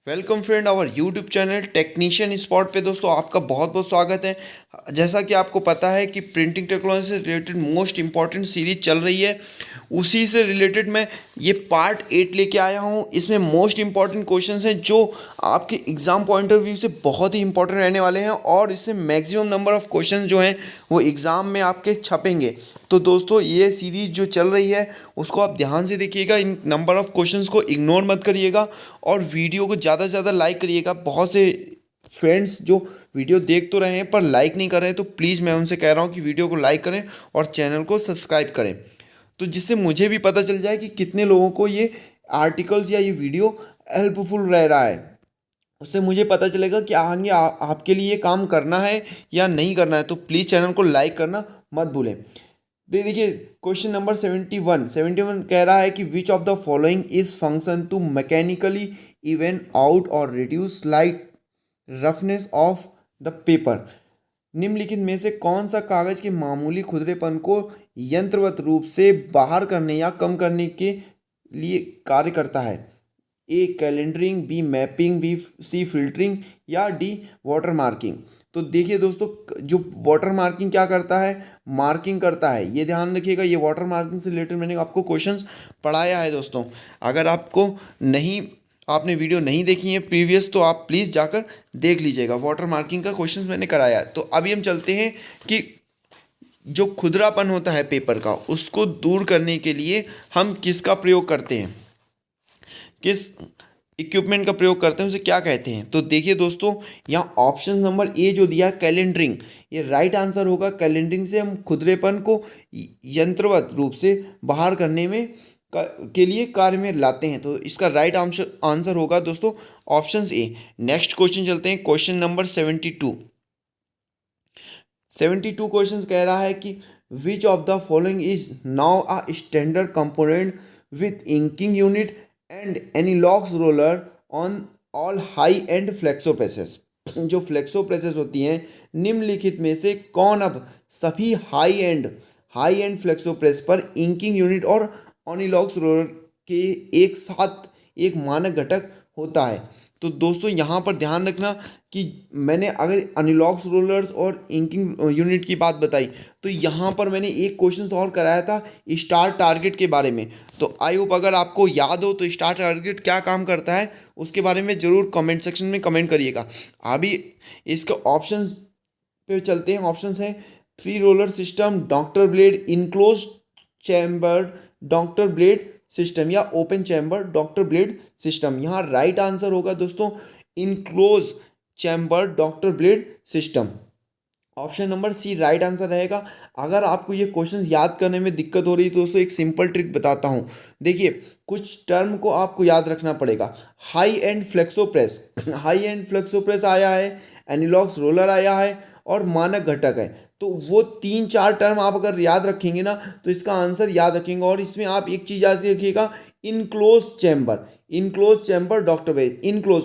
Welcome friend our YouTube channel Technician Spot पे दोस्तों आपका बहुत बहुत स्वागत है। जैसा कि आपको पता है कि प्रिंटिंग टेक्नोलॉजी से रिलेटेड मोस्ट इंपॉर्टेंट सीरीज चल रही है, उसी से रिलेटेड मैं ये पार्ट 8 लेके आया हूँ। इसमें मोस्ट इंपॉर्टेंट क्वेश्चंस हैं जो आपके एग्ज़ाम पॉइंट ऑफ व्यू से बहुत ही इंपॉर्टेंट रहने वाले हैं और इससे मैक्सिमम नंबर ऑफ क्वेश्चंस जो हैं वो एग्ज़ाम में आपके छपेंगे। तो दोस्तों ये सीरीज जो चल रही है उसको आप ध्यान से देखिएगा, इन नंबर ऑफ क्वेश्चंस को इग्नोर मत करिएगा और वीडियो को ज़्यादा से ज़्यादा लाइक करिएगा। बहुत से फ्रेंड्स जो वीडियो देख तो रहे हैं पर लाइक नहीं कर रहे हैं, तो प्लीज़ मैं उनसे कह रहा हूँ कि वीडियो को लाइक करें और चैनल को सब्सक्राइब करें, तो जिससे मुझे भी पता चल जाए कि कितने लोगों को ये आर्टिकल्स या ये वीडियो हेल्पफुल रह रहा है। उससे मुझे पता चलेगा कि आगे आपके लिए ये काम करना है या नहीं करना है। तो प्लीज़ चैनल को लाइक करना मत भूलें। देखिए क्वेश्चन नंबर 71 कह रहा है कि which of the following is function to mechanically even out और reduce light roughness of the paper. निम्नलिखित में से कौन सा कागज के मामूली खुरदरेपन को यंत्रवत रूप से बाहर करने या कम करने के लिए कार्य करता है? A calendering, B mapping, B C filtering या डी वाटर मार्किंग। तो देखिए दोस्तों, जो वाटर मार्किंग क्या करता है, मार्किंग करता है, ये ध्यान रखिएगा। ये वाटर मार्किंग से रिलेटेड मैंने आपको क्वेश्चंस पढ़ाया है दोस्तों। अगर आपको नहीं आपने वीडियो नहीं देखी है प्रीवियस तो आप प्लीज़ जाकर देख लीजिएगा, वाटर मार्किंग का क्वेश्चंस मैंने कराया है। तो अभी हम चलते हैं कि जो खुरदरापन होता है पेपर का उसको दूर करने के लिए हम किसका प्रयोग करते हैं, किस इक्विपमेंट का प्रयोग करते हैं, उसे क्या कहते हैं। तो देखिए दोस्तों, यहाँ ऑप्शन नंबर ए जो दिया है कैलेंडरिंग, ये राइट आंसर होगा। कैलेंडरिंग से हम खुरदरेपन को यंत्रवत रूप से बाहर करने में के लिए कार्य में लाते हैं। तो इसका राइट आंसर होगा दोस्तों ऑप्शन ए। नेक्स्ट क्वेश्चन चलते हैं, क्वेश्चन नंबर 72 क्वेश्चन कह रहा है कि which of the following is now a standard component with inking unit and anilox roller on all high end flexo presses. जो फ्लेक्सो प्रेसेस होती हैं, निम्नलिखित में से कौन अब सभी हाई एंड फ्लेक्सो प्रेस पर इंकिंग यूनिट और ऑनिलॉक्स रोलर के एक साथ एक मानक घटक होता है? तो दोस्तों यहाँ पर ध्यान रखना कि मैंने अगर अनिलॉक्स रोलर्स और इंकिंग यूनिट की बात बताई तो यहाँ पर मैंने एक क्वेश्चन और कराया था स्टार टारगेट के बारे में। तो आई होप अगर आपको याद हो तो स्टार टारगेट क्या काम करता है उसके बारे में ज़रूर कमेंट सेक्शन में कमेंट करिएगा। अभी इसके ऑप्शंस पे चलते हैं। ऑप्शंस हैं 3 roller system, doctor blade, enclose chamber doctor blade system या open chamber doctor blade system. यहाँ राइट आंसर होगा दोस्तों enclose chamber doctor blade system. Option number C right answer रहेगा। अगर आपको ये क्वेश्चन याद करने में दिक्कत हो रही है तो दोस्तों एक सिंपल ट्रिक बताता हूँ। देखिए कुछ टर्म को आपको याद रखना पड़ेगा। High end flexo press high end flexo press आया है, एनिलॉक्स रोलर आया है और मानक घटक है। तो वो 3-4 टर्म आप अगर याद रखेंगे ना तो इसका आंसर याद रखेंगे। और इसमें आप एक चीज़ याद रखिएगा, enclose chamber doctor blade, enclose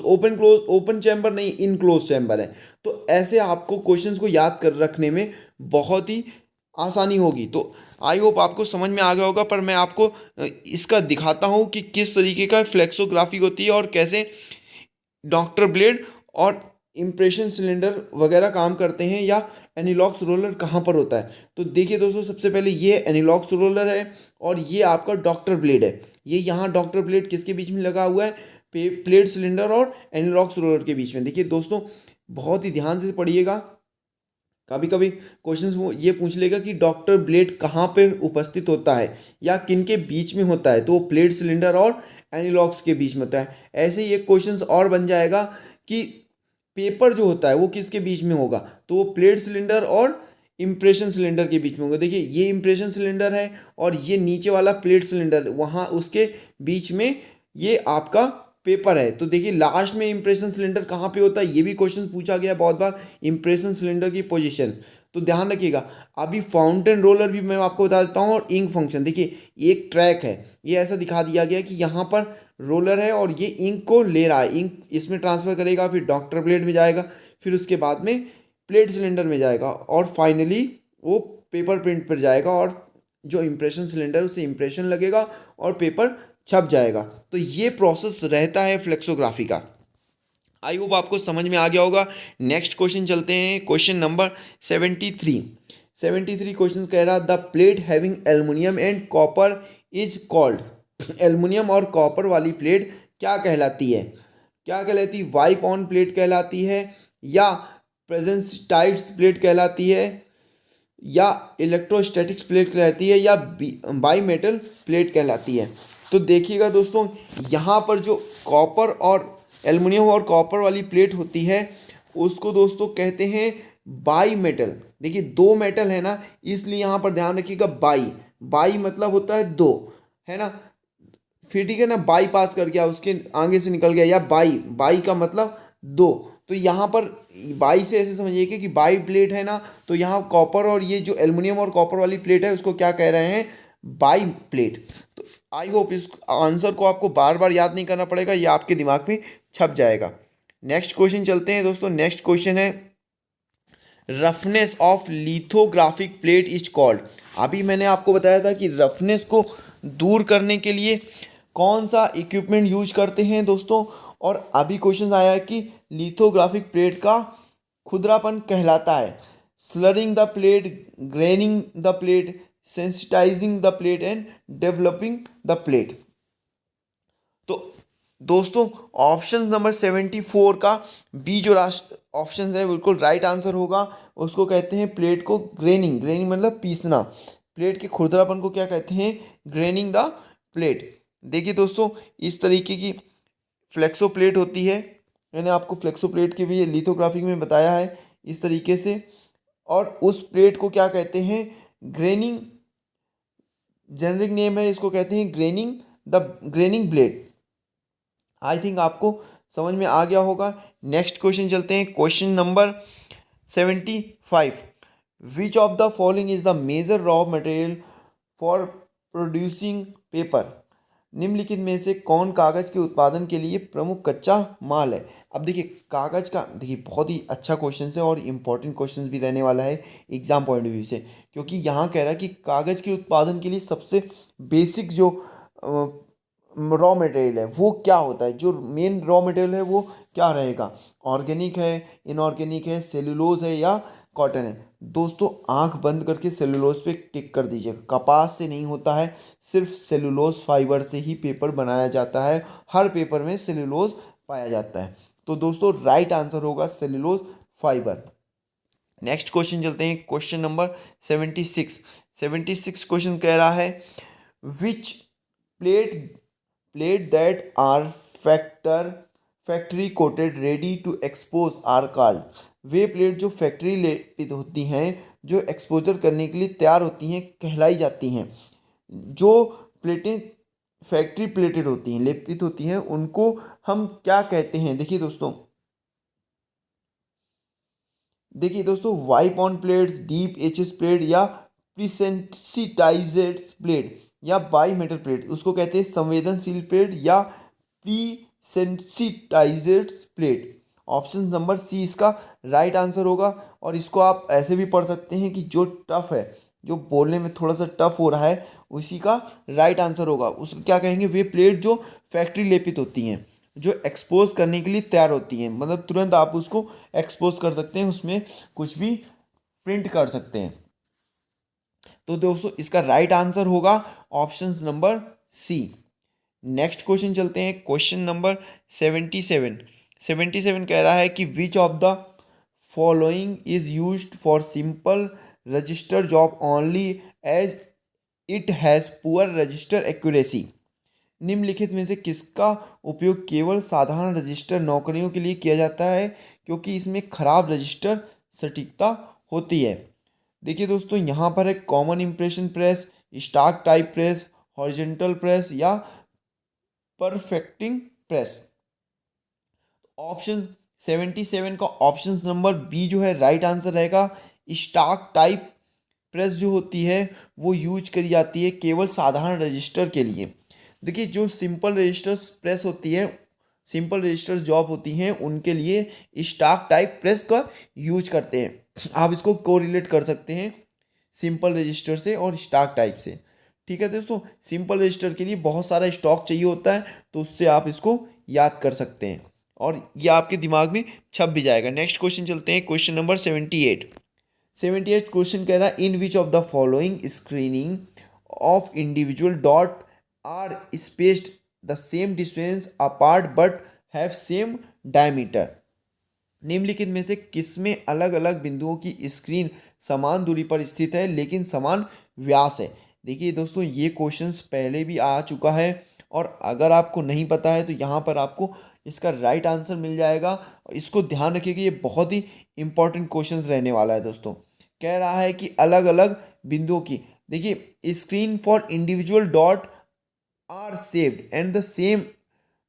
open chamber नहीं, इनक्लोज चैम्बर है। तो ऐसे आपको क्वेश्चंस को याद कर रखने में बहुत ही आसानी होगी। तो आई होप आपको समझ में आ गया होगा, पर मैं आपको इसका दिखाता हूँ कि किस तरीके का फ्लेक्सोग्राफी होती है और कैसे डॉक्टर ब्लेड और इम्प्रेशन सिलेंडर वगैरह काम करते हैं या एनिलॉक्स रोलर कहाँ पर होता है। तो देखिए दोस्तों, सबसे पहले ये एनिलॉक्स रोलर है और ये आपका डॉक्टर ब्लेड है। ये यहाँ डॉक्टर ब्लेड किसके बीच में लगा हुआ है, प्लेट सिलेंडर और एनिलॉक्स रोलर के बीच में। देखिए दोस्तों बहुत ही ध्यान से पढ़िएगा, कभी कभी क्वेश्चन ये पूछ लेगा कि डॉक्टर ब्लेड कहाँ पर उपस्थित होता है या किन के बीच में होता है, तो वो प्लेट सिलेंडर और एनिलॉक्स के बीच में होता है। ऐसे ही एक क्वेश्चन और बन जाएगा कि पेपर जो होता है वो किसके बीच में होगा, तो वो प्लेट सिलेंडर और इम्प्रेशन सिलेंडर के बीच में होगा। देखिए ये इम्प्रेशन सिलेंडर है और ये नीचे वाला प्लेट सिलेंडर, वहाँ उसके बीच में ये आपका पेपर है। तो देखिए लास्ट में इंप्रेशन सिलेंडर कहाँ पे होता है, ये भी क्वेश्चन पूछा गया बहुत बार, इंप्रेशन सिलेंडर की पोजीशन। तो ध्यान रखिएगा। अभी फाउंटेन रोलर भी मैं आपको बता देता हूँ और इंक फंक्शन। देखिए एक ट्रैक है, ये ऐसा दिखा दिया गया कि यहाँ पर रोलर है और ये इंक को ले रहा है, इंक इसमें ट्रांसफ़र करेगा, फिर डॉक्टर ब्लेड में जाएगा, फिर उसके बाद में प्लेट सिलेंडर में जाएगा और फाइनली वो पेपर प्रिंट पर जाएगा और जो इंप्रेशन सिलेंडर उसे इंप्रेशन लगेगा और पेपर छप जाएगा। तो ये प्रोसेस रहता है फ्लेक्सोग्राफी का। आई होप आपको समझ में आ गया होगा। नेक्स्ट क्वेश्चन चलते हैं, क्वेश्चन नंबर 73 क्वेश्चन कह रहा the plate having aluminium and copper is called. Aluminium और कॉपर वाली प्लेट क्या कहलाती है? क्या कहलाती? वाइप ऑन प्लेट कहलाती है, या प्रेजेंटाइट्स प्लेट कहलाती है, या इलेक्ट्रोस्टैटिक्स प्लेट कहलाती है, या बाई मेटल प्लेट कहलाती है। तो देखिएगा दोस्तों, यहाँ पर जो कॉपर और एल्युमिनियम और कॉपर वाली प्लेट होती है उसको दोस्तों कहते हैं बाई मेटल। देखिए दो मेटल है ना, इसलिए यहाँ पर ध्यान रखिएगा बाई। बाई मतलब होता है दो, है ना। फिर ठीक है ना, बाई पास कर गया, उसके आगे से निकल गया, या बाई, बाई का मतलब दो। तो यहाँ पर बाई से ऐसे समझिए कि बाई प्लेट है ना, तो यहाँ कॉपर और ये जो एल्युमिनियम और कॉपर वाली प्लेट है उसको क्या कह रहे हैं? By plate. तो आई होप इस आंसर को आपको बार बार याद नहीं करना पड़ेगा, ये आपके दिमाग में छप जाएगा। नेक्स्ट क्वेश्चन चलते हैं दोस्तों। नेक्स्ट क्वेश्चन है roughness of lithographic plate is called. अभी मैंने आपको बताया था कि रफनेस को दूर करने के लिए कौन सा इक्विपमेंट यूज करते हैं दोस्तों, और अभी क्वेश्चन आया है कि लिथोग्राफिक प्लेट का खुरदरापन कहलाता है slurring the plate, graining the plate, sensitising the plate and developing the plate. तो दोस्तों ऑप्शन नंबर 74 का बी जो ऑप्शन है बिल्कुल राइट आंसर होगा। उसको कहते हैं प्लेट को ग्रेनिंग, ग्रेनिंग मतलब पीसना। प्लेट के खुरदरापन को क्या कहते हैं? Graining the plate. देखिए दोस्तों, इस तरीके की फ्लेक्सो प्लेट होती है, मैंने आपको फ्लेक्सो प्लेट के भी लिथोग्राफी में बताया है इस तरीके से। और उस प्लेट को क्या कहते हैं? ग्रेनिंग, जेनरिक नेम है, इसको कहते हैं graining, the graining blade. I think आपको समझ में आ गया होगा। नेक्स्ट क्वेश्चन चलते हैं, question number 75। Which of the following is the major raw material for producing paper. निम्नलिखित में से कौन कागज के उत्पादन के लिए प्रमुख कच्चा माल है? अब देखिए कागज का, देखिए बहुत ही अच्छा क्वेश्चन है और इम्पोर्टेंट क्वेश्चन भी रहने वाला है एग्जाम पॉइंट ऑफ व्यू से, क्योंकि यहाँ कह रहा है कि कागज के उत्पादन के लिए सबसे बेसिक जो रॉ मटेरियल है वो क्या होता है, जो मेन रॉ मटेरियल है वो क्या रहेगा? ऑर्गेनिक है, इनऑर्गेनिक है, सेलुलोज है, या कॉटन है? दोस्तों आंख बंद करके सेलुलोज पे टिक कर दीजिएगा। कपास से नहीं होता है, सिर्फ सेलुलोज फाइबर से ही पेपर बनाया जाता है। हर पेपर में सेलुलोज पाया जाता है। तो दोस्तों राइट आंसर होगा सेलुलोज फाइबर। नेक्स्ट क्वेश्चन चलते हैं, क्वेश्चन नंबर 76 क्वेश्चन कह रहा है which plate that are factory coated ready to expose are called. वे प्लेट जो फैक्ट्री लेपित होती हैं, जो एक्सपोजर करने के लिए तैयार होती हैं, कहलाई जाती हैं। जो प्लेटें फैक्ट्री प्लेटेड होती हैं, लेपित होती हैं, उनको हम क्या कहते हैं? देखिए दोस्तों wipe on plates, deep HS plate, या प्रीसेंसिटाइज्ड प्लेट, या बाई मेटल प्लेट, उसको कहते हैं संवेदनशील प्लेट या प्रीसेंसिटाइज्ड प्लेट। ऑप्शन नंबर सी इसका राइट आंसर होगा। और इसको आप ऐसे भी पढ़ सकते हैं कि जो टफ है, जो बोलने में थोड़ा सा टफ हो रहा है, उसी का राइट आंसर होगा। उसको क्या कहेंगे? वे प्लेट जो फैक्ट्री लेपित होती हैं, जो एक्सपोज करने के लिए तैयार होती हैं, मतलब तुरंत आप उसको एक्सपोज कर सकते हैं, उसमें कुछ भी प्रिंट कर सकते हैं। तो दोस्तों इसका राइट आंसर होगा option number C. Next question चलते हैं, क्वेश्चन नंबर 77 कह रहा है कि which of the following is used for simple register job only as it has poor register accuracy. निम्नलिखित में से किसका उपयोग केवल साधारण रजिस्टर नौकरियों के लिए किया जाता है क्योंकि इसमें खराब रजिस्टर सटीकता होती है? देखिए दोस्तों यहाँ पर है common impression press, stock type press, horizontal press, या परफेक्टिंग प्रेस। ऑप्शन 77 का ऑप्शन नंबर बी जो है राइट आंसर रहेगा। स्टाक टाइप प्रेस जो होती है वो यूज करी जाती है केवल साधारण रजिस्टर के लिए। देखिए जो सिंपल रजिस्टर्स प्रेस होती है, सिंपल रजिस्टर्स जॉब होती हैं, उनके लिए स्टाक टाइप प्रेस का यूज करते हैं। आप इसको कोरिलेट कर सकते हैं सिंपल रजिस्टर से और स्टाक टाइप से। ठीक है दोस्तों, सिंपल रजिस्टर के लिए बहुत सारा स्टॉक चाहिए होता है, तो उससे आप इसको याद कर सकते हैं। और ये आपके दिमाग में छप भी जाएगा। नेक्स्ट क्वेश्चन चलते हैं, क्वेश्चन नंबर 78। 78 क्वेश्चन कह रहा है, in which of the following screening of individual dot are spaced the same distance apart but have same diameter. निम्नलिखित में से किसमें अलग अलग बिंदुओं की स्क्रीन समान दूरी पर स्थित है लेकिन समान व्यास है। देखिए दोस्तों, ये क्वेश्चंस पहले भी आ चुका है, और अगर आपको नहीं पता है तो यहाँ पर आपको इसका राइट आंसर मिल जाएगा। इसको ध्यान रखिएगा, ये बहुत ही इंपॉर्टेंट क्वेश्चंस रहने वाला है दोस्तों। कह रहा है कि अलग अलग बिंदुओं की, देखिए, screen for individual dot are saved and the same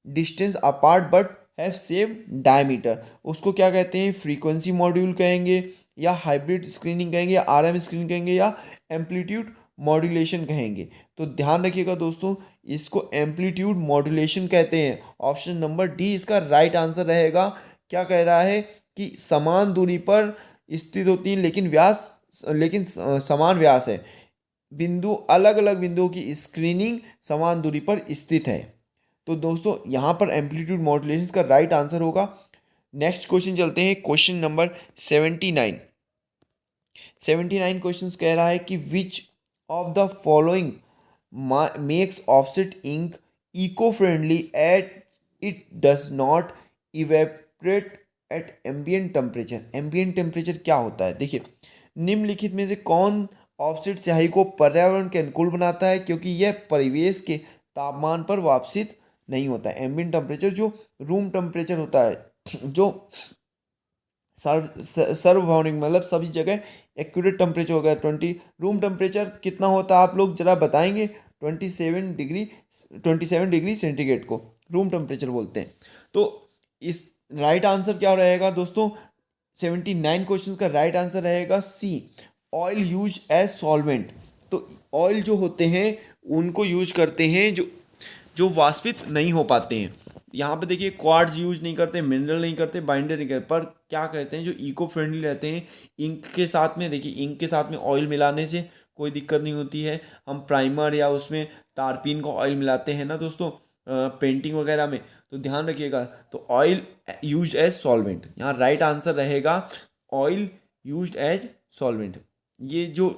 distance apart but have same diameter, उसको क्या कहते हैं, फ्रीक्वेंसी मॉड्यूल कहेंगे, या हाइब्रिड स्क्रीनिंग कहेंगे, या आरएम स्क्रीनिंग कहेंगे, या एम्पलीट्यूड मॉड्यूलेशन कहेंगे। तो ध्यान रखिएगा दोस्तों, इसको एम्पलीट्यूड मॉड्यूलेशन कहते हैं। ऑप्शन नंबर डी इसका राइट आंसर रहेगा। क्या कह रहा है कि समान दूरी पर स्थित होती हैं लेकिन समान व्यास है, बिंदु अलग अलग बिंदुओं की स्क्रीनिंग समान दूरी पर स्थित है। तो दोस्तों यहाँ पर एम्पलीट्यूड मॉड्यूलेशन का राइट आंसर होगा। नेक्स्ट क्वेश्चन चलते हैं, क्वेश्चन नंबर 79। 79 क्वेश्चन कह रहा है कि which of the following makes offset ink eco friendly at it does not evaporate at ambient temperature. Ambient temperature क्या होता है, देखिए, निम्नलिखित में से कौन ऑफसेट स्याही को पर्यावरण के अनुकूल बनाता है, क्योंकि यह परिवेश के तापमान पर वापसित नहीं होता है। एम्बियंट टेम्परेचर जो रूम टेम्परेचर होता है, जो सर्वभौमिक मतलब सभी जगह एक्यूरेट टेम्परेचर होगा 20। रूम टेम्परेचर कितना होता है आप लोग जरा बताएंगे, 27 डिग्री सेंटीग्रेड को रूम टेम्परेचर बोलते हैं। तो इस राइट आंसर क्या रहेगा दोस्तों, 79 क्वेश्चन का राइट आंसर रहेगा सी, ऑयल यूज एज सॉल्वेंट। तो ऑयल जो होते हैं उनको यूज करते हैं जो जो वाष्पित नहीं हो पाते हैं। यहाँ पे देखिए, क्वार्ट्ज यूज नहीं करते, मिनरल नहीं करते, बाइंडर नहीं करते, पर क्या करते हैं जो इको फ्रेंडली रहते हैं, इंक के साथ में, देखिए, इंक के साथ में ऑयल मिलाने से कोई दिक्कत नहीं होती है। हम प्राइमर या उसमें तारपीन का ऑयल मिलाते हैं ना दोस्तों, पेंटिंग वगैरह में, तो ध्यान रखिएगा। तो ऑयल यूज एज सॉल्वेंट, यहाँ राइट आंसर रहेगा ऑयल यूज एज सॉल्वेंट। ये जो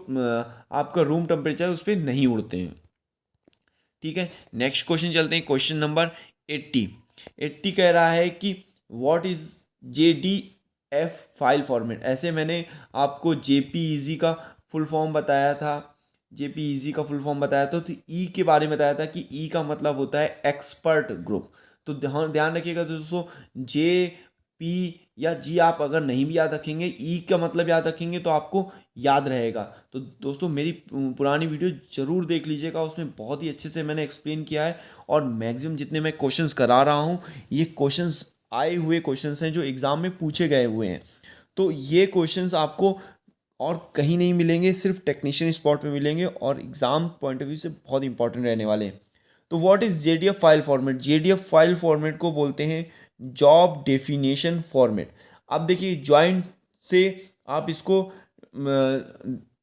आपका रूम टेम्परेचर उस पर नहीं उड़ते हैं, ठीक है। नेक्स्ट क्वेश्चन चलते हैं, क्वेश्चन नंबर 80। 80 कह रहा है कि what is JDF file format. ऐसे मैंने आपको JPEG का फुल फॉर्म बताया था, JPEG का फुल फॉर्म बताया था, तो ई के बारे में बताया था कि ई का मतलब होता है एक्सपर्ट ग्रुप। तो ध्यान ध्यान रखिएगा दोस्तों, JP या जी आप अगर नहीं भी याद रखेंगे, ई का मतलब याद रखेंगे तो आपको याद रहेगा। तो दोस्तों मेरी पुरानी वीडियो ज़रूर देख लीजिएगा, उसमें बहुत ही अच्छे से मैंने एक्सप्लेन किया है, और मैक्सिमम जितने मैं क्वेश्चंस करा रहा हूँ ये क्वेश्चंस आए हुए क्वेश्चंस हैं जो एग्ज़ाम में पूछे गए हुए हैं। तो ये क्वेश्चंस आपको और कहीं नहीं मिलेंगे, सिर्फ टेक्नीशियन स्पॉट में मिलेंगे, और एग्ज़ाम पॉइंट ऑफ व्यू से बहुत इंपॉर्टेंट रहने वाले हैं। तो what is JDF file format. JDF file format को बोलते हैं जॉब डेफिनेशन फॉर्मेट। अब देखिए, ज्वाइंट से आप इसको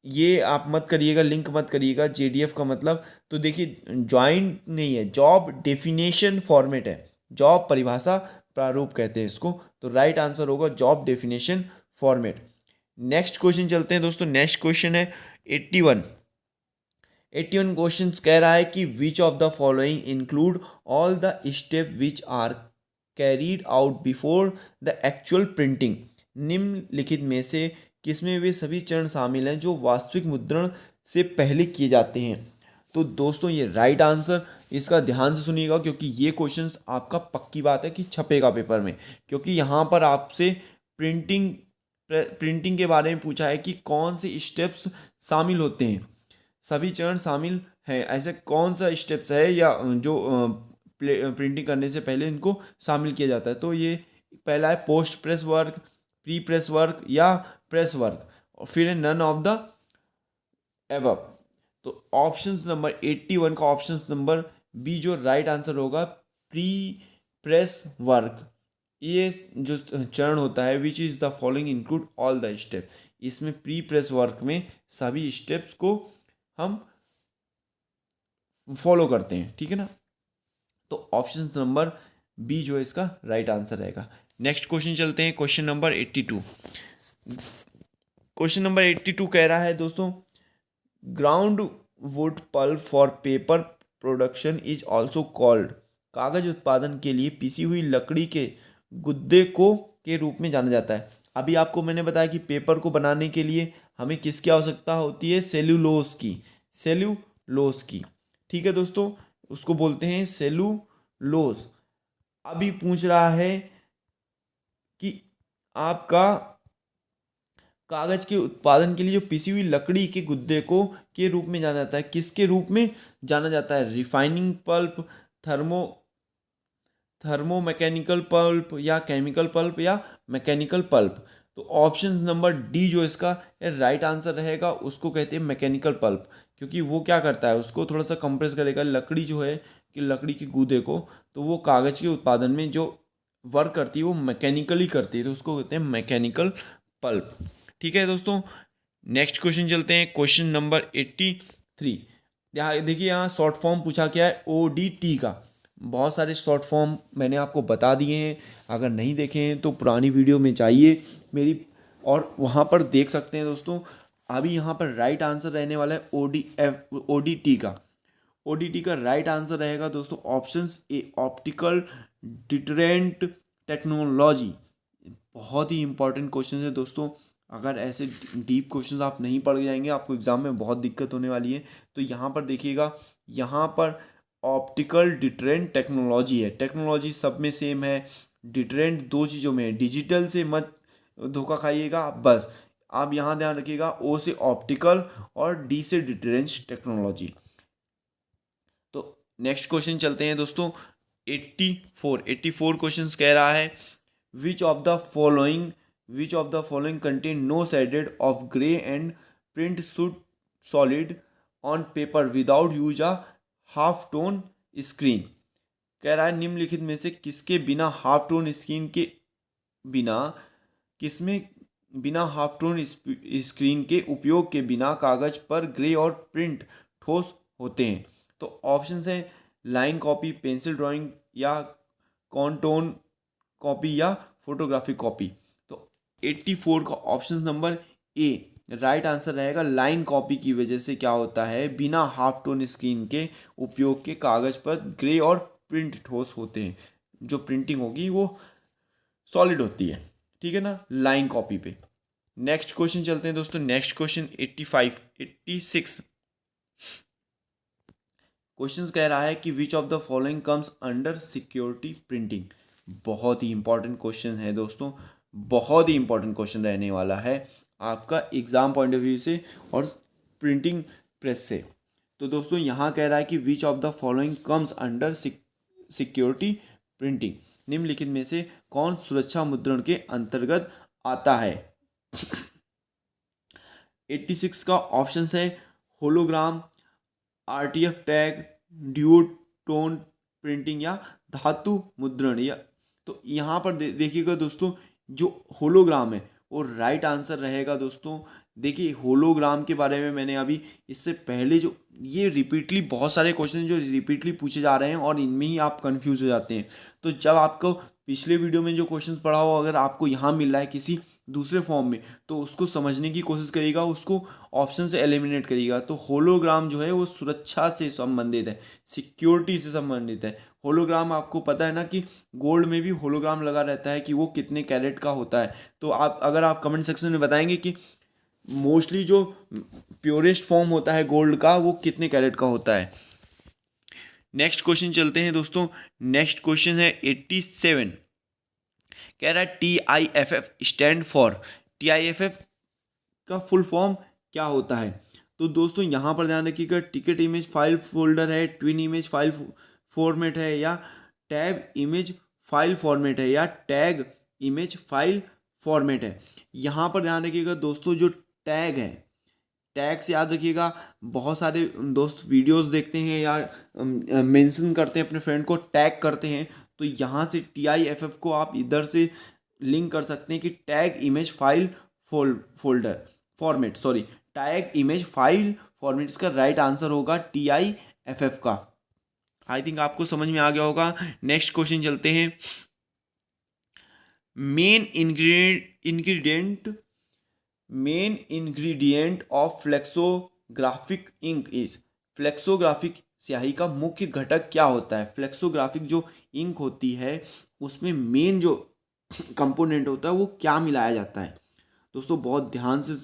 ये आप मत करिएगा, लिंक मत करिएगा JDF का मतलब। तो देखिए, ज्वाइंट नहीं है, जॉब डेफिनेशन फॉर्मेट है, जॉब परिभाषा प्रारूप कहते हैं इसको। तो राइट आंसर होगा job definition format. Next question चलते हैं दोस्तों, नेक्स्ट क्वेश्चन है 81। 81 क्वेश्चन कह रहा है कि which of the following include all the step which are carried out before the actual printing. निम्नलिखित में से किसमें वे सभी चरण शामिल हैं जो वास्तविक मुद्रण से पहले किए जाते हैं। तो दोस्तों ये राइट आंसर, इसका ध्यान से सुनिएगा, क्योंकि ये क्वेश्चंस आपका पक्की बात है कि छपेगा पेपर में, क्योंकि यहाँ पर आपसे प्रिंटिंग के बारे में पूछा है कि कौन से स्टेप्स शामिल होते हैं। सभी चरण शामिल हैं, ऐसे कौन सा स्टेप्स है या जो प्रिंटिंग करने से पहले इनको शामिल किया जाता है। तो ये पहला है post press work, pre press work, या प्रेस वर्क, और फिर है नन ऑफ द एबव। तो ऑप्शंस नंबर 81 का ऑप्शंस नंबर बी जो राइट आंसर होगा, प्री प्रेस वर्क। ये जो चरण होता है, which is the following include all the step, इसमें प्री प्रेस वर्क में सभी स्टेप्स को हम फॉलो करते हैं, ठीक है ना। तो ऑप्शन नंबर बी जो है इसका राइट आंसर रहेगा। नेक्स्ट क्वेश्चन चलते हैं, क्वेश्चन नंबर 82। क्वेश्चन नंबर 82 कह रहा है दोस्तों, ground wood pulp for paper production is also called, कागज उत्पादन के लिए पिसी हुई लकड़ी के गुद्दे को के रूप में जाना जाता है। अभी आपको मैंने बताया कि पेपर को बनाने के लिए हमें किसकी आवश्यकता होती है, सेल्यूलोज की, सेल्यूलोज की। ठीक है दोस्तों, उसको बोलते हैं सेल्यूलोज। अभी पूछ रहा है कि आपका कागज के उत्पादन के लिए जो पिसी हुई लकड़ी के गुद्दे को के रूप में जाना जाता है, किसके रूप में जाना जाता है, refining pulp, thermo thermo mechanical pulp या केमिकल पल्प या मैकेनिकल पल्प। तो ऑप्शन नंबर डी जो इसका राइट आंसर रहेगा, उसको कहते हैं मैकेनिकल पल्प, क्योंकि वो क्या करता है, उसको थोड़ा सा कंप्रेस करेगा लकड़ी जो है कि लकड़ी के गूदे को, तो वो कागज़ के उत्पादन में जो वर्क करती है वो मैकेनिकली करती है, तो उसको कहते हैं मैकेनिकल पल्प। ठीक है दोस्तों, नेक्स्ट क्वेश्चन चलते हैं, क्वेश्चन नंबर 83। यहाँ देखिए, यहाँ शॉर्ट फॉर्म पूछा क्या है, ODT का। बहुत सारे शॉर्ट फॉर्म मैंने आपको बता दिए हैं, अगर नहीं देखे हैं तो पुरानी वीडियो में जाइए मेरी, और वहाँ पर देख सकते हैं दोस्तों। अभी यहाँ पर राइट आंसर रहने वाला है ODT का। ODT का राइट आंसर रहेगा दोस्तों options A, optical deterrent technology. बहुत ही इंपॉर्टेंट क्वेश्चन है दोस्तों, अगर ऐसे डीप क्वेश्चंस आप नहीं पढ़ के जाएंगे आपको एग्जाम में बहुत दिक्कत होने वाली है। तो यहाँ पर देखिएगा, यहाँ पर ऑप्टिकल डिटरेंट टेक्नोलॉजी है, टेक्नोलॉजी सब में सेम है, डिटरेंट दो चीज़ों में है, डिजिटल से मत धोखा खाइएगा बस। आप यहाँ ध्यान रखिएगा, ओ से ऑप्टिकल और डी से डिटरेंस टेक्नोलॉजी। तो नेक्स्ट क्वेश्चन चलते हैं दोस्तों, 84 क्वेश्चन कह रहा है, which of the following contain no shaded of grey and print should solid on paper without use a half tone screen. कह रहा है निम्नलिखित में से किसके बिना हाफ टोन स्क्रीन के बिना किसमें बिना हाफ टोन स्क्रीन के उपयोग के बिना कागज पर ग्रे और प्रिंट ठोस होते हैं। तो ऑप्शन है लाइन कॉपी, पेंसिल ड्राइंग या कॉन्टोन कॉपी या फोटोग्राफिक कॉपी। तो 84 का option number A right answer रहेगा। लाइन कॉपी की वजह से क्या होता है, बिना हाफ टोन स्क्रीन के उपयोग के कागज पर ग्रे और प्रिंट ठोस होते हैं, जो प्रिंटिंग होगी वो सॉलिड होती है। ठीक है ना, लाइन कॉपी पे। नेक्स्ट क्वेश्चन चलते हैं दोस्तों, नेक्स्ट क्वेश्चन 86 क्वेश्चन कह रहा है कि which of the following comes under security printing. बहुत ही इंपॉर्टेंट क्वेश्चन है दोस्तों, बहुत ही इंपॉर्टेंट क्वेश्चन रहने वाला है आपका एग्जाम पॉइंट ऑफ व्यू से और प्रिंटिंग प्रेस से। तो दोस्तों यहाँ कह रहा है कि which of the following comes under security printing, निम्नलिखित में से कौन सुरक्षा मुद्रण के अंतर्गत आता है। 86 का ऑप्शन है होलोग्राम, RTF टैग, ड्यूटोन प्रिंटिंग या धातु मुद्रण। या तो यहाँ पर देखिएगा दोस्तों, जो होलोग्राम है वो राइट आंसर रहेगा दोस्तों। देखिए होलोग्राम के बारे में मैंने अभी इससे पहले जो ये रिपीटली बहुत सारे क्वेश्चन जो रिपीटली पूछे जा रहे हैं और इनमें ही आप कंफ्यूज हो जाते हैं। तो जब आपको पिछले वीडियो में जो क्वेश्चन पढ़ा हो अगर आपको यहाँ मिल रहा है किसी दूसरे फॉर्म में, तो उसको समझने की कोशिश करिएगा, उसको ऑप्शन से एलिमिनेट करिएगा। तो होलोग्राम जो है वो सुरक्षा से संबंधित है, सिक्योरिटी से संबंधित है। होलोग्राम आपको पता है ना कि गोल्ड में भी होलोग्राम लगा रहता है कि वो कितने कैरेट का होता है। तो आप अगर आप कमेंट सेक्शन में बताएंगे कि मोस्टली जो प्योरेस्ट फॉर्म होता है गोल्ड का वो कितने कैरेट का होता है। नेक्स्ट क्वेश्चन चलते हैं दोस्तों, नेक्स्ट क्वेश्चन है 87, कह रहा है TIFF स्टैंड फॉर, TIFF का फुल फॉर्म क्या होता है। तो दोस्तों यहाँ पर ध्यान रखिएगा, टिकट इमेज फाइल फोल्डर है, ट्विन इमेज फाइल फॉर्मेट है या टैब इमेज फाइल फॉर्मेट है या टैग इमेज फाइल फॉर्मेट है। यहाँ पर ध्यान रखिएगा दोस्तों, जो टैग है, टैग से याद रखिएगा, बहुत सारे दोस्त वीडियोस देखते हैं या मेंशन करते हैं अपने फ्रेंड को, टैग करते हैं। तो यहाँ से TIFF को आप इधर से लिंक कर सकते हैं कि tag image file folder format, sorry tag image file format, इसका राइट आंसर होगा TIFF का। आई थिंक आपको समझ में आ गया होगा। नेक्स्ट क्वेश्चन चलते हैं। Main ingredient main ingredient of flexographic ink is. Flexographic स्याही का मुख्य घटक क्या होता है? फ्लेक्सोग्राफिक जो इंक होती है उसमें मेन जो कंपोनेंट होता है वो क्या मिलाया जाता है? दोस्तों बहुत ध्यान से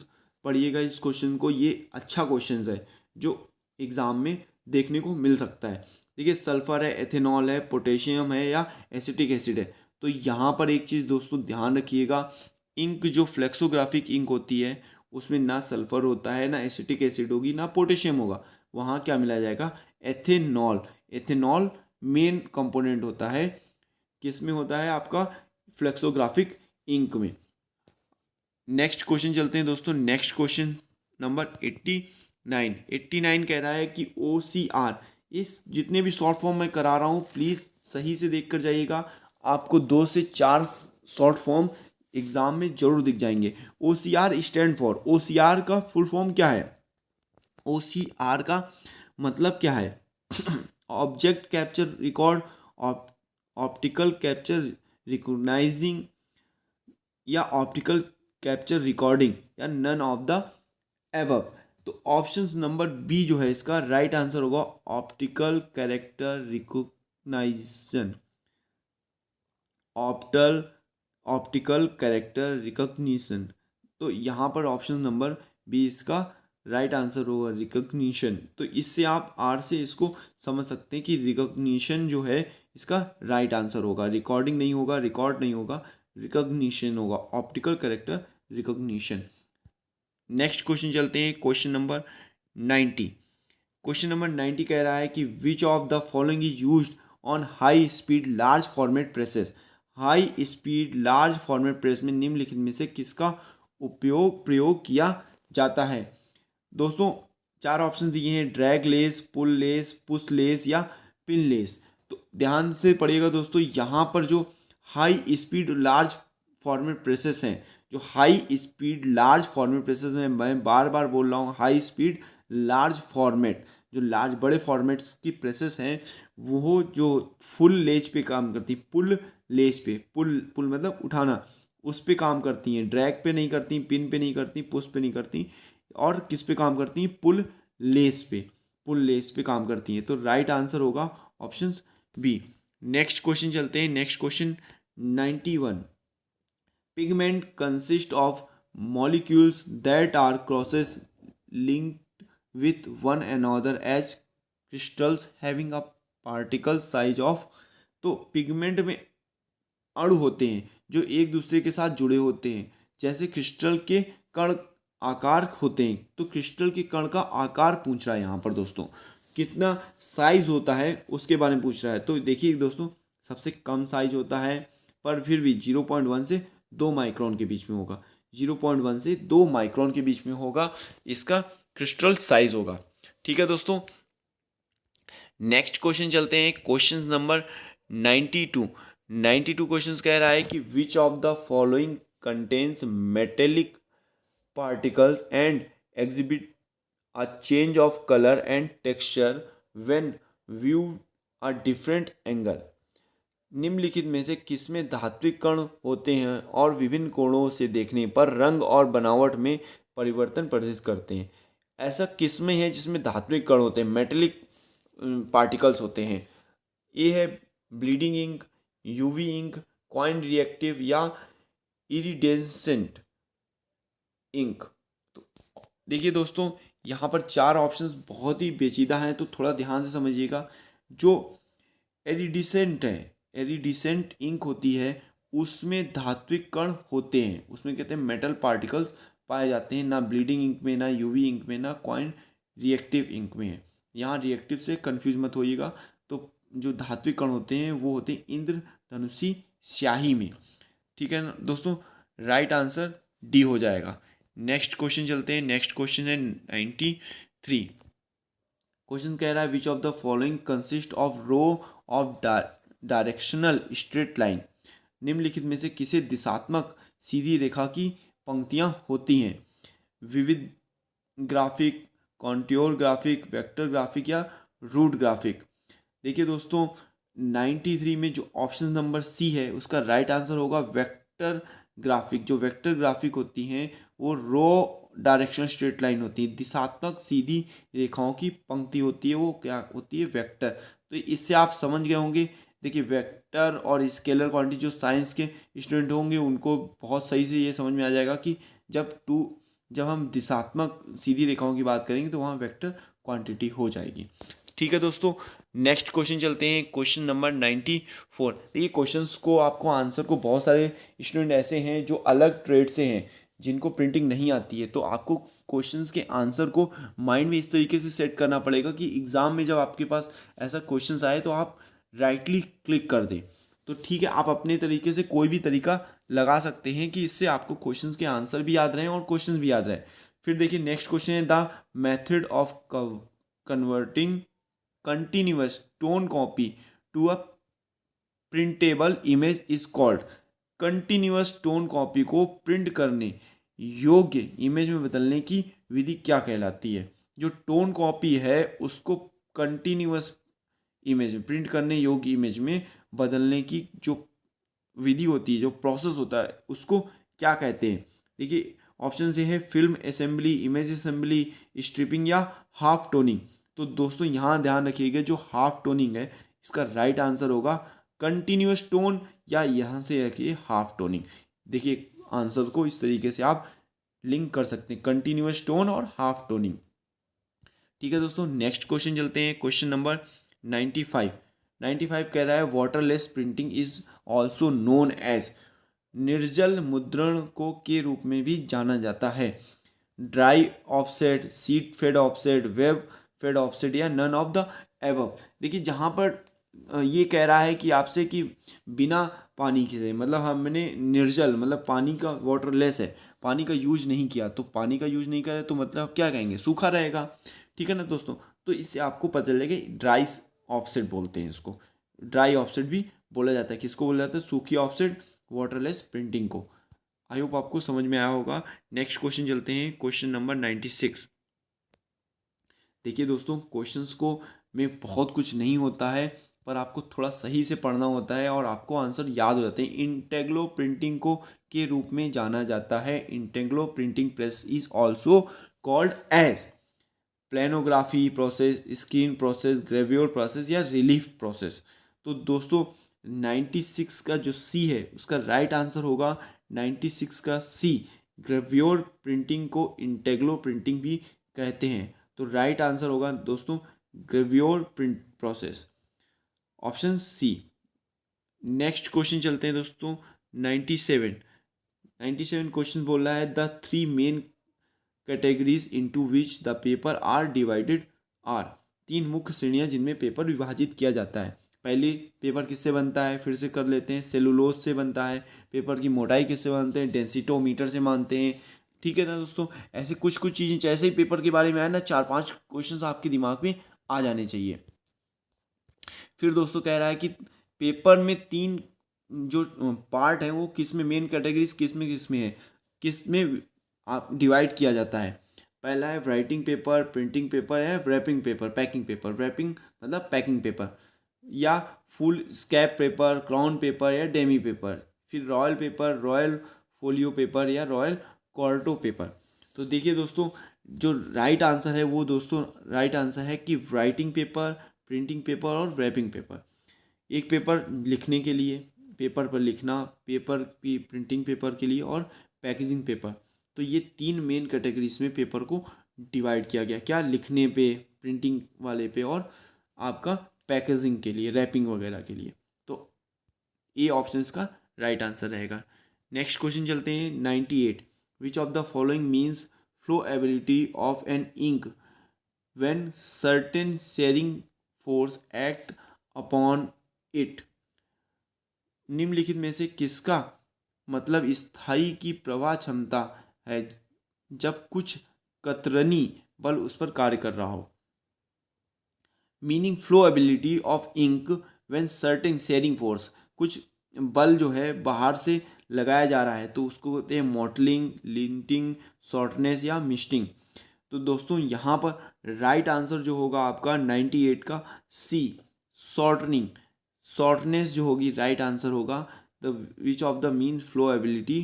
पढ़िएगा इस क्वेश्चन को, ये अच्छा क्वेश्चन है जो एग्जाम में देखने को मिल सकता है। देखिए सल्फर है, एथेनॉल है, पोटेशियम है या एसिटिक एसिड है। तो यहाँ पर एक चीज़ दोस्तों ध्यान रखिएगा, इंक जो फ्लेक्सोग्राफिक इंक होती है उसमें ना सल्फर होता है, ना एसिटिक एसिड होगी, ना पोटेशियम होगा। वहाँ क्या मिलाया जाएगा? एथेनॉल। एथेनॉल मेन कंपोनेंट होता है, किस में होता है? आपका फ्लेक्सोग्राफिक इंक में। नेक्स्ट क्वेश्चन चलते हैं दोस्तों। नेक्स्ट क्वेश्चन नंबर 89 कह रहा है कि OCR, इस जितने भी शॉर्ट फॉर्म मैं करा रहा हूँ प्लीज़ सही से देख कर जाइएगा, आपको 2 से 4 शॉर्ट फॉर्म एग्जाम में जरूर दिख जाएंगे। OCR स्टैंड फॉर, OCR का फुल फॉर्म क्या है? OCR का मतलब क्या है? Object capture record, optical capture recognizing, या ऑप्टिकल कैप्चर रिकॉर्डिंग, या नन ऑफ द एबव। तो ऑप्शंस नंबर बी जो है इसका राइट आंसर होगा, optical character recognization. Optical optical character recognition. तो यहाँ पर ऑप्शन नंबर बी इसका राइट आंसर होगा, रिकॉग्निशन। तो इससे आप आर से इसको समझ सकते हैं कि रिकॉग्निशन जो है इसका राइट आंसर होगा। रिकॉर्डिंग नहीं होगा, रिकॉर्ड नहीं होगा, रिकॉग्निशन होगा, optical character recognition. Next question चलते हैं, क्वेश्चन नंबर 90। क्वेश्चन नंबर 90 कह रहा है कि which of the following is used on high speed large format presses. High speed large format press में निम्नलिखित में से किसका प्रयोग किया जाता है? दोस्तों 4 ऑप्शन दिए हैं, ड्रैग लेस, पुल लेस, पुश लेस या पिन लेस। तो ध्यान से पढ़िएगा दोस्तों, यहाँ पर जो high speed large format presses हैं, जो high speed large format presses में मैं बार बार बोल रहा हूँ, हाई स्पीड लार्ज फॉर्मेट, जो लार्ज बड़े फॉर्मेट्स की प्रेसेस हैं वो जो फुल लेज पे काम करती, पुल लेज पे, पुल पुल मतलब उठाना, उस पे काम करती हैं, ड्रैग पे नहीं करती, पिन पे नहीं करती, पुश पे नहीं करती, और किस पे काम करती हैं? पुल लेस पे, पुल लेस पे काम करती हैं। तो राइट आंसर होगा ऑप्शन बी। नेक्स्ट क्वेश्चन चलते हैं। Next question 91। Pigment consist of molecules that are crosses linked with one another as crystals having a particle size of। तो पिगमेंट में अणु होते हैं जो एक दूसरे के साथ जुड़े होते हैं, जैसे क्रिस्टल के कण आकार होते हैं। तो क्रिस्टल के कण का आकार पूछ रहा है यहाँ पर दोस्तों, कितना साइज होता है उसके बारे में पूछ रहा है। तो देखिए दोस्तों, सबसे कम साइज होता है पर फिर भी 0.1 से 2 माइक्रोन के बीच में होगा। 0.1 से 2 माइक्रोन के बीच में होगा इसका क्रिस्टल साइज होगा। ठीक है दोस्तों। नेक्स्ट क्वेश्चन चलते हैं, क्वेश्चन नंबर 92 क्वेश्चन कह रहा है कि which of the following contains metallic particles and exhibit a change of colour and texture when viewed a different angle. निम्नलिखित में से किसमें धात्विक कण होते हैं और विभिन्न कोणों से देखने पर रंग और बनावट में परिवर्तन प्रदर्शित करते हैं? ऐसा किसमें है जिसमें धात्विक कण होते हैं, मेटेलिक पार्टिकल्स होते हैं? ये है bleeding ink, UV ink, coin reactive या इरिडेसेंट इंक। तो देखिए दोस्तों, यहाँ पर 4 ऑप्शंस बहुत ही पेचीदा हैं, तो थोड़ा ध्यान से समझिएगा। जो एरिडिसेंट है, एरिडिसेंट इंक होती है उसमें धात्विक कण होते हैं, उसमें कहते हैं मेटल पार्टिकल्स पाए जाते हैं। ना ब्लीडिंग इंक में, ना यूवी इंक में, ना क्वाइन रिएक्टिव इंक में है। यहाँ रिएक्टिव से कंफ्यूज मत होइएगा। तो जो धात्विक कण होते हैं वो होते हैं इंद्रधनुषी स्याही में। ठीक है ना दोस्तों, राइट आंसर डी हो जाएगा। नेक्स्ट क्वेश्चन चलते हैं। नेक्स्ट क्वेश्चन है 93। क्वेश्चन कह रहा है which of the following consist of row of directional straight line. निम्नलिखित में से किसे दिशात्मक सीधी रेखा की पंक्तियां होती हैं? विविध graphic, contour graphic, vector graphic या रूट ग्राफिक। देखिए दोस्तों 93 में जो ऑप्शन नंबर सी है उसका राइट आंसर होगा वेक्टर ग्राफिक। जो वेक्टर ग्राफिक होती हैं वो रो डायरेक्शन स्ट्रेट लाइन होती है, दिशात्मक सीधी रेखाओं की पंक्ति होती है, वो क्या होती है, वेक्टर। तो इससे आप समझ गए होंगे। देखिए वेक्टर और स्केलर क्वांटिटी जो साइंस के स्टूडेंट होंगे उनको बहुत सही से ये समझ में आ जाएगा कि जब हम दिशात्मक सीधी रेखाओं की बात करेंगे तो वहाँ वेक्टर क्वांटिटी हो जाएगी। ठीक है दोस्तों, नेक्स्ट क्वेश्चन चलते हैं, क्वेश्चन नंबर 94। देखिए क्वेश्चंस को आपको आंसर को बहुत सारे स्टूडेंट ऐसे हैं जो अलग ट्रेड से हैं, जिनको प्रिंटिंग नहीं आती है, तो आपको क्वेश्चंस के आंसर को माइंड में इस तरीके से सेट करना पड़ेगा कि एग्ज़ाम में जब आपके पास ऐसा क्वेश्चंस आए तो आप राइटली क्लिक कर दें। तो ठीक है, आप अपने तरीके से कोई भी तरीका लगा सकते हैं कि इससे आपको क्वेश्चंस के आंसर भी याद रहें और क्वेश्चंस भी याद रहें। फिर देखिए नेक्स्ट क्वेश्चन है, the method of converting continuous tone copy to a printable image is called. Continuous tone copy को प्रिंट करने योग्य इमेज में बदलने की विधि क्या कहलाती है। जो टोन कॉपी है उसको कंटिन्यूअस इमेज में, प्रिंट करने योग्य इमेज में बदलने की जो विधि होती है, जो प्रोसेस होता है, उसको क्या कहते हैं। देखिए ऑप्शन से है film assembly, image assembly, stripping या हाफ टोनिंग। तो दोस्तों यहाँ ध्यान रखिएगा, जो हाफ टोनिंग है इसका राइट आंसर होगा कंटिन्यूअस टोन, या यहाँ से रखिए हाफ टोनिंग। देखिए आंसर को इस तरीके से आप लिंक कर सकते हैं, कंटिन्यूअस टोन और हाफ टोनिंग। ठीक है दोस्तों, नेक्स्ट क्वेश्चन चलते हैं, क्वेश्चन नंबर 95। 95 कह रहा है waterless printing is also known as. निर्जल मुद्रण को के रूप में भी जाना जाता है। Dry offset, sheet fed offset, web fed offset, या नन ऑफ द एबव। देखिए जहाँ पर ये कह रहा है कि आपसे कि बिना पानी के से, मतलब हमने निर्जल मतलब पानी का, वाटरलेस है, पानी का यूज नहीं किया, तो पानी का यूज नहीं करें तो मतलब क्या कहेंगे, सूखा रहेगा। ठीक है ना दोस्तों, तो इससे आपको पता चलेगा ड्राई ऑफसेट बोलते हैं इसको। ड्राई ऑफसेट भी बोला जाता है, किसको बोला जाता है, सूखी ऑफसेट वाटरलेस प्रिंटिंग को। आई होप आपको समझ में आया होगा। नेक्स्ट क्वेश्चन चलते हैं, क्वेश्चन नंबर 96। देखिए दोस्तों क्वेश्चंस को में बहुत कुछ नहीं होता है, पर आपको थोड़ा सही से पढ़ना होता है और आपको आंसर याद हो जाते हैं। इंटेग्रो प्रिंटिंग को के रूप में जाना जाता है। Integro printing press is also called as planography process, screen process, gravure process, या रिलीफ प्रोसेस। तो दोस्तों 96 का जो सी है उसका राइट आंसर होगा 96 का सी। ग्रेव्योर प्रिंटिंग को इंटेग्रो प्रिंटिंग भी कहते हैं। तो राइट आंसर होगा दोस्तों gravure print process, option C. Next question चलते हैं दोस्तों 97। 97 क्वेश्चन बोल रहा है the three main categories into which the paper are divided are. तीन मुख्य श्रेणियां जिनमें पेपर विभाजित किया जाता है। पहली, पेपर किससे बनता है, फिर से कर लेते हैं, सेलुलोज से बनता है। पेपर की मोटाई किससे मानते हैं, डेंसिटोमीटर से मानते हैं। ठीक है ना दोस्तों, ऐसे कुछ कुछ चीज़ें जैसे ही पेपर के बारे में आए ना, 4-5 क्वेश्चंस आपके दिमाग में आ जाने चाहिए। फिर दोस्तों कह रहा है कि पेपर में तीन जो पार्ट हैं वो किस में, मेन कैटेगरीज किस में है, किस में आप डिवाइड किया जाता है। पहला है राइटिंग पेपर, प्रिंटिंग पेपर, है wrapping paper, packing paper. Wrapping मतलब पैकिंग पेपर, या foolscap paper, crown paper, या डेमी पेपर। फिर royal paper, royal folio paper, या रॉयल क्वार्टो पेपर। तो देखिए दोस्तों जो राइट आंसर है वो दोस्तों राइट आंसर है कि राइटिंग पेपर, प्रिंटिंग पेपर और रैपिंग पेपर। एक पेपर लिखने के लिए, पेपर पर लिखना, पेपर की प्रिंटिंग पेपर के लिए, और पैकेजिंग पेपर। तो ये तीन मेन कैटेगरीज में पेपर को डिवाइड किया गया, क्या, लिखने पे, प्रिंटिंग वाले पे, और आपका पैकेजिंग के लिए, रैपिंग वगैरह के लिए। तो ये ऑप्शन का राइट आंसर रहेगा। नेक्स्ट क्वेश्चन चलते हैं 98। Which of the following means flowability of an ink when certain shearing force act upon it. निम्नलिखित में से किसका मतलब स्थायी की प्रवाह क्षमता है जब कुछ कतरनी बल उस पर कार्य कर रहा हो। Meaning flowability of ink when certain shearing force, कुछ बल जो है बाहर से लगाया जा रहा है तो उसको कहते हैं मॉटलिंग, लिंटिंग, शॉर्टनेस, या मिस्टिंग। तो दोस्तों यहाँ पर राइट आंसर जो होगा आपका 98 का सी, शॉर्टनिंग, शॉर्टनेस जो होगी राइट आंसर होगा। The which of the mean flow ability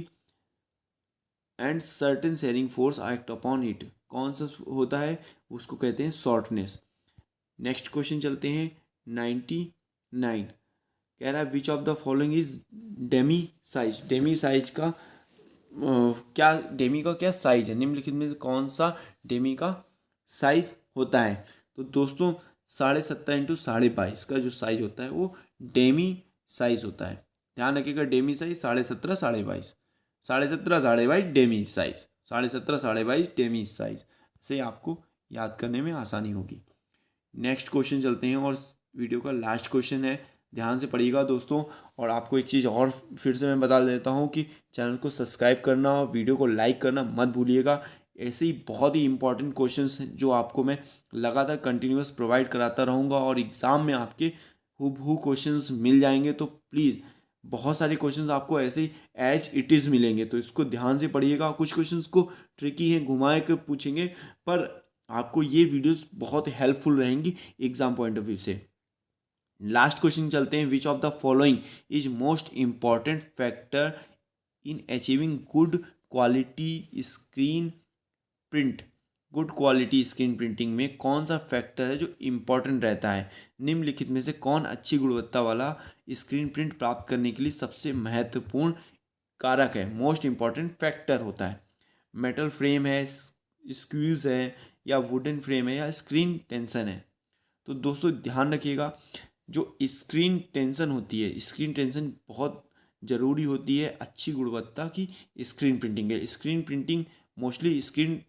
and certain shearing force act upon it, कौन सा होता है उसको कहते हैं शॉर्टनेस। नेक्स्ट क्वेश्चन चलते हैं 99। कह रहा है which of the following is Demi size, Demi size का क्या, डेमी का क्या साइज है, निम्नलिखित में से कौन सा डेमी का साइज होता है। तो दोस्तों 17.5 इंटू 22.5 का जो साइज होता है वो डेमी साइज होता है। ध्यान रखिएगा, Demi size 17.5 22.5, 17.5 22.5 Demi size, 17.5 22.5 Demi size, से आपको याद करने में आसानी होगी। नेक्स्ट क्वेश्चन चलते हैं और वीडियो का लास्ट क्वेश्चन है, ध्यान से पढ़िएगा दोस्तों। और आपको एक चीज़ और फिर से मैं बता देता हूँ कि चैनल को सब्सक्राइब करना और वीडियो को लाइक करना मत भूलिएगा। ऐसे ही बहुत ही इंपॉर्टेंट क्वेश्चंस हैं जो आपको मैं लगातार कंटिन्यूअस प्रोवाइड कराता रहूँगा और एग्ज़ाम में आपके हूबहू क्वेश्चंस मिल जाएंगे। तो प्लीज़ बहुत सारे क्वेश्चंस आपको ऐसे ही एज इट इज़ मिलेंगे, तो इसको ध्यान से पढ़िएगा। कुछ क्वेश्चंस को ट्रिकी हैं, घुमाए के पूछेंगे, पर आपको ये वीडियोस बहुत हेल्पफुल रहेंगी एग्जाम पॉइंट ऑफ व्यू से। लास्ट क्वेश्चन चलते हैं, विच of the following is most important factor in achieving good quality screen print, good quality screen printing में कौन सा फैक्टर है जो इम्पॉर्टेंट रहता है। निम्नलिखित में से कौन अच्छी गुणवत्ता वाला स्क्रीन प्रिंट प्राप्त करने के लिए सबसे महत्वपूर्ण कारक है, मोस्ट इंपॉर्टेंट फैक्टर होता है। मेटल फ्रेम है, स्क्यूज है, या वुडन फ्रेम है, या स्क्रीन टेंशन है। तो दोस्तों ध्यान रखिएगा, जो स्क्रीन टेंशन होती है, स्क्रीन टेंशन बहुत ज़रूरी होती है अच्छी गुणवत्ता की स्क्रीन प्रिंटिंग है। Screen printing mostly screen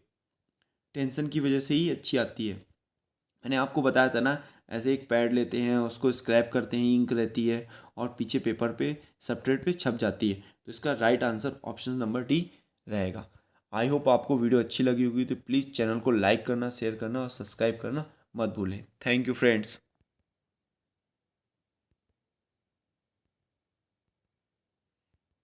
tension की वजह से ही अच्छी आती है। मैंने आपको बताया था ना, ऐसे एक पैड लेते हैं, उसको स्क्रैप करते हैं, इंक रहती है और पीछे पेपर पे सब्सट्रेट पे छप जाती है। तो इसका right answer option number D रहेगा। आई होप आपको वीडियो अच्छी लगी होगी, तो प्लीज़ चैनल को लाइक करना, शेयर करना और सब्सक्राइब करना मत भूलें। Thank you friends.